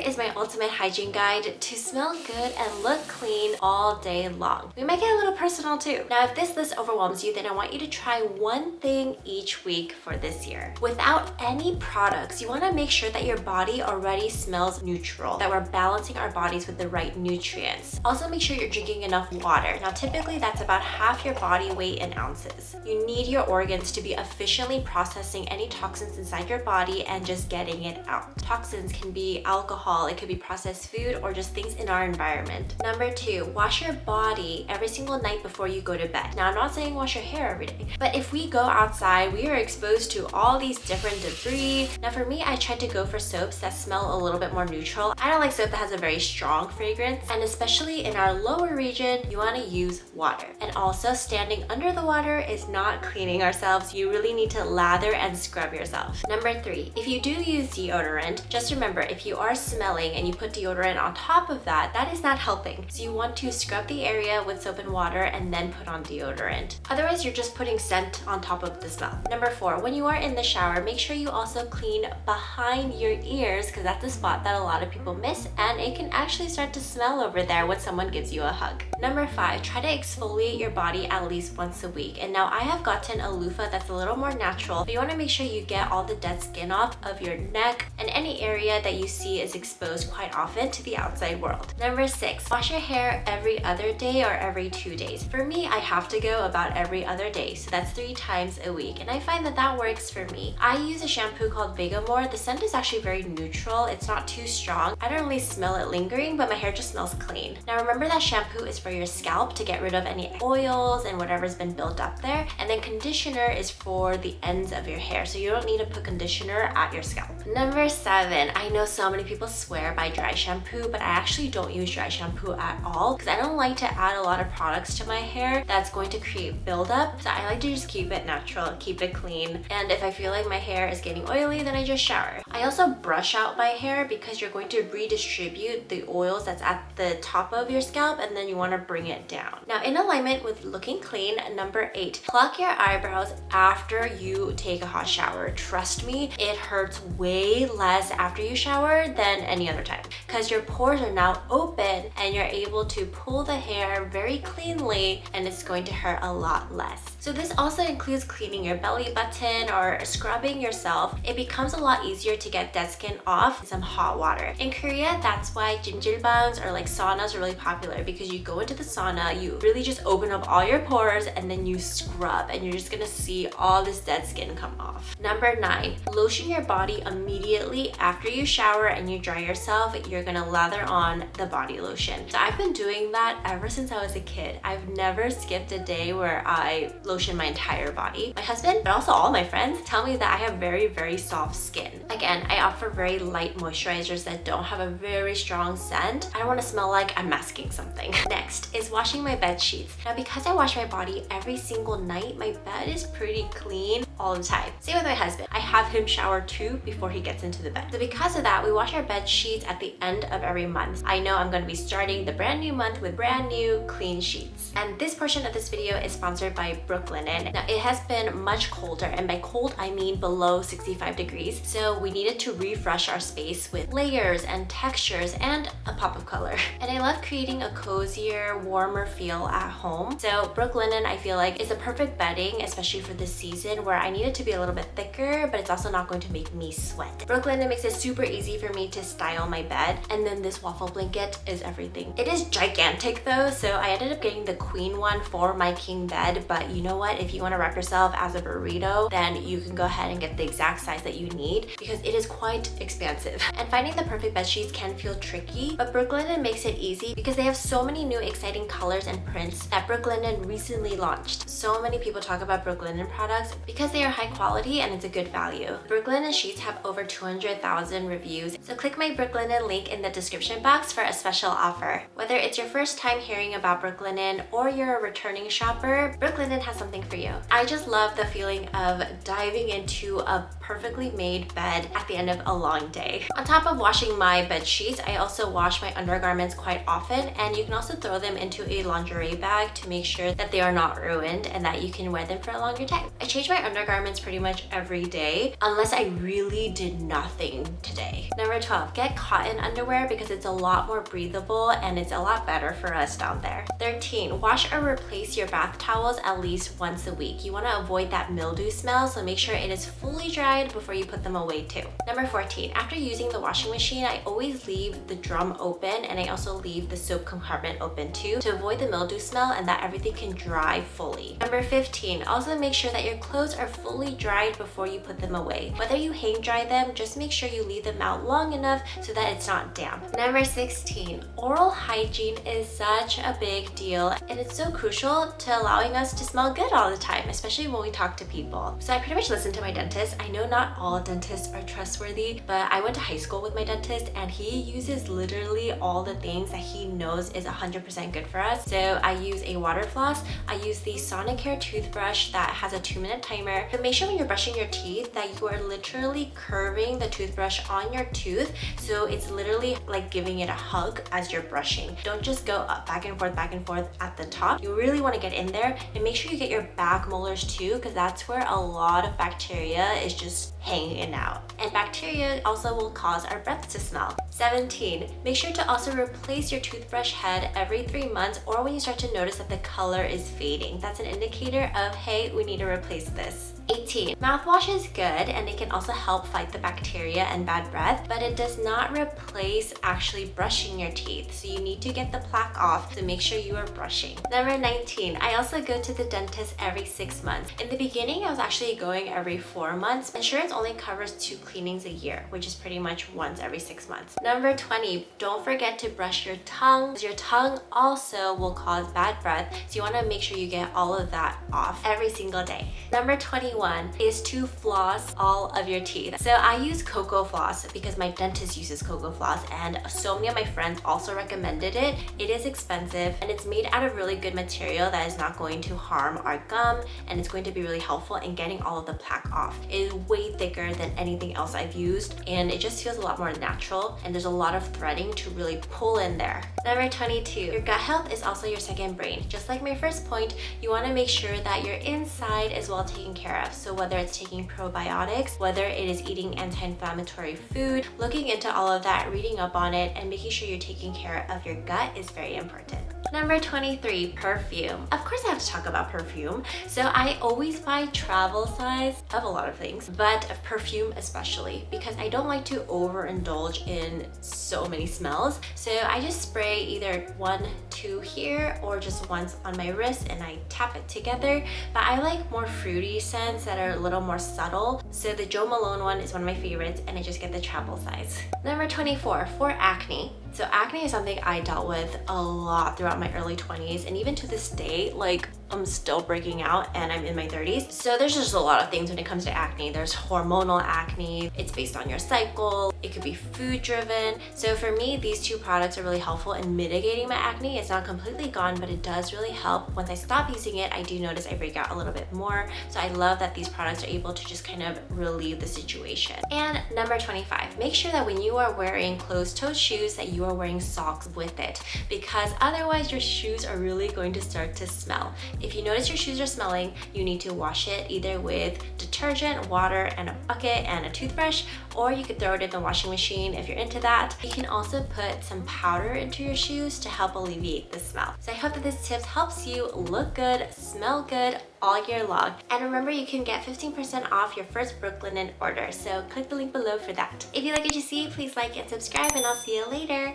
is my ultimate hygiene guide to smell good and look clean all day long. We might get a little personal too. Now, if this list overwhelms you, then I want you to try one thing each week for this year. Without any products, you want to make sure that your body already smells neutral, that we're balancing our bodies with the right nutrients. Also, make sure you're drinking enough water. Now, typically that's about half your body weight in ounces. You need your organs to be efficiently processing any toxins inside your body and just getting it out. Toxins can be alcohol, it could be processed food, or just things in our environment. Number 2, wash your body every single night before you go to bed. Now, I'm not saying wash your hair every day, but if we go outside, we are exposed to all these different debris. Now, for me, I try to go for soaps that smell a little bit more neutral. I don't like soap that has a very strong fragrance, and especially in our lower region, you want to use water. And also, standing under the water is not cleaning ourselves. You really need to lather and scrub yourself. Number 3, if you do use deodorant, just remember, if you are smelling and you put deodorant on top of that, that is not helping. So you want to scrub the area with soap and water and then put on deodorant. Otherwise, you're just putting scent on top of the smell. Number 4, when you are in the shower, make sure you also clean behind your ears, because that's the spot that a lot of people miss, and it can actually start to smell over there when someone gives you a hug. Number 5, try to exfoliate your body at least once a week. And now I have gotten a loofah that's a little more natural, but you want to make sure you get all the dead skin off of your neck and any area that you see is exposed quite often to the outside world. Number 6, wash your hair every other day or every 2 days. For me, I have to go about every other day, so that's 3 times a week, and I find that that works for me. I use a shampoo called Vegamore. The scent is actually very neutral. It's not too strong. I don't really smell it lingering, but my hair just smells clean. Now, remember that shampoo is for your scalp to get rid of any oils and whatever's been built up there, and then conditioner is for the ends of your hair, so you don't need to put conditioner at your scalp. Number 7, I know so many people swear by dry shampoo, but I actually don't use dry shampoo at all because I don't like to add a lot of products to my hair that's going to create buildup. So I like to just keep it natural, keep it clean, and if I feel like my hair is getting oily, then I just shower. I also brush out my hair because you're going to redistribute the oils that's at the top of your scalp, and then you want to bring it down. Now, in alignment with looking clean, number 8, pluck your eyebrows after you take a hot shower. Trust me, it hurts way less after you shower than any other time because your pores are now open and you're able to pull the hair very cleanly, and it's going to hurt a lot less. So this also includes cleaning your belly button or scrubbing yourself. It becomes a lot easier to get dead skin off with some hot water. In Korea, that's why jjimjilbangs or like saunas are really popular, because you go into the sauna, you really just open up all your pores and then you scrub, and you're just gonna see all this dead skin come off. Number 9, lotion your body immediately after you shower and you dry yourself. You're gonna lather on the body lotion. So I've been doing that ever since I was a kid. I've never skipped a day where I lotion my entire body. My husband, but also all my friends, tell me that I have very, very soft skin. Again, I offer very light moisturizers that don't have a very strong scent. I don't want to smell like I'm masking something. Next is washing my bed sheets. Now, because I wash my body every single night, my bed is pretty clean all the time. Same with my husband. I have him shower too before he gets into the bed. So because of that, we wash our bed sheets at the end of every month. I know I'm going to be starting the brand new month with brand new clean sheets. And this portion of this video is sponsored by Brooklinen. Now, it has been much colder, and by cold I mean below 65 degrees. So we needed to refresh our space with layers and textures and a pop of color. And I love creating a cozier, warmer feel at home. So Brooklinen, I feel like, is a perfect bedding, especially for this season where I need it to be a little bit thicker, but it's also not going to make me sweat. Brooklinen makes it super easy for me to style my bed, and then this waffle blanket is everything. It is gigantic though, so I ended up getting the queen one for my king bed, but you know what? If you want to wrap yourself as a burrito, then you can go ahead and get the exact size that you need because it is quite expansive. And finding the perfect bed sheets can feel tricky, but Brooklinen makes it easy because they have so many new exciting colors and prints that Brooklinen recently launched. So many people talk about Brooklinen products because they are high quality and it's a good value. Brooklinen sheets have over 200,000 reviews, so click my Brooklinen link in the description box for a special offer. Whether it's your first time hearing about Brooklinen or you're a returning shopper, Brooklinen has something for you. I just love the feeling of diving into a perfectly made bed at the end of a long day. On top of washing my bed sheets, I also wash my undergarments quite often, and you can also throw them into a lingerie bag to make sure that they are not ruined and that you can wear them for a longer time. I change my undergarments pretty much every day unless I really did nothing today. Number 12, get cotton underwear because it's a lot more breathable and it's a lot better for us down there. 13, wash or replace your bath towels at least once a week. You want to avoid that mildew smell, so make sure it is fully dried before you put them away too. Number 14, after using the washing machine, I always leave the drum open and I also leave the soap compartment open too to avoid the mildew smell and that everything can dry fully. Number 15, also make sure that your clothes are fully dried before you put them away. Whether you hang dry them, just make sure you leave them out long enough so that it's not damp. Number 16, oral hygiene is such a big deal and it's so crucial to allowing us to smell good all the time, especially when we talk to people. So I pretty much listen to my dentist. I know not all dentists are trustworthy, but I went to high school with my dentist and he uses literally all the things that he knows is 100% good for us. So I use a water floss. I use the Sonicare toothbrush that has a 2-minute timer. So make sure when you're brushing your teeth that you are literally curving the toothbrush on your tooth, so it's literally like giving it a hug as you're brushing. Don't just go up back and forth at the top. You really want to get in there and make sure you get your back molars too, because that's where a lot of bacteria is just hanging out. And bacteria also will cause our breath to smell. 17, make sure to also replace your toothbrush head every 3 months or when you start to notice that the color is fading. That's an indicator of, hey, we need to replace this. 18, mouthwash is good and it can also help fight the bacteria and bad breath, but it does not replace actually brushing your teeth. So you need to get the plaque off to make sure you are brushing. Number 19, I also go to the dentist every 6 months. In the beginning, I was actually going every 4 months. Insurance only covers 2 cleanings a year, which is pretty much once every 6 months. Number 20, don't forget to brush your tongue, because your tongue also will cause bad breath. So you want to make sure you get all of that off every single day. Number 21 is to floss all of your teeth. So I use Cocoa Floss because my dentist uses Cocoa Floss and so many of my friends also recommended it. It is expensive and it's made out of really good material that is not going to harm our gum, and it's going to be really helpful in getting all of the plaque off. It is way thicker than anything else I've used and it just feels a lot more natural, and there's a lot of threading to really pull in there. Number 22, your gut health is also your second brain. Just like my first point, you want to make sure that your inside is well taken care of. So whether it's taking probiotics, whether it is eating anti-inflammatory food, looking into all of that, reading up on it, and making sure you're taking care of your gut is very important. Number 23, perfume. Of course I have to talk about perfume. So I always buy travel size of a lot of things, but of perfume especially, because I don't like to overindulge in so many smells. So I just spray either 1, 2 here or just once on my wrist and I tap it together. But I like more fruity scents that are a little more subtle. So the Jo Malone one is one of my favorites and I just get the travel size. Number 24, for acne. So acne is something I dealt with a lot throughout my early 20s, and even to this day, like I'm still breaking out and I'm in my 30s. So there's just a lot of things when it comes to acne. There's hormonal acne, it's based on your cycle, it could be food driven. So for me, these 2 products are really helpful in mitigating my acne. It's not completely gone, but it does really help. Once I stop using it, I do notice I break out a little bit more. So I love that these products are able to just kind of relieve the situation. And number 25, make sure that when you are wearing closed-toed shoes that you are wearing socks with it, because otherwise your shoes are really going to start to smell. If you notice your shoes are smelling, you need to wash it either with detergent, water, and a bucket and a toothbrush, or you could throw it in the washing machine if you're into that. You can also put some powder into your shoes to help alleviate the smell. So I hope that this tip helps you look good, smell good all year long. And remember, you can get 15% off your first Brooklinen order, so click the link below for that. If you like what you see, please like and subscribe, and I'll see you later.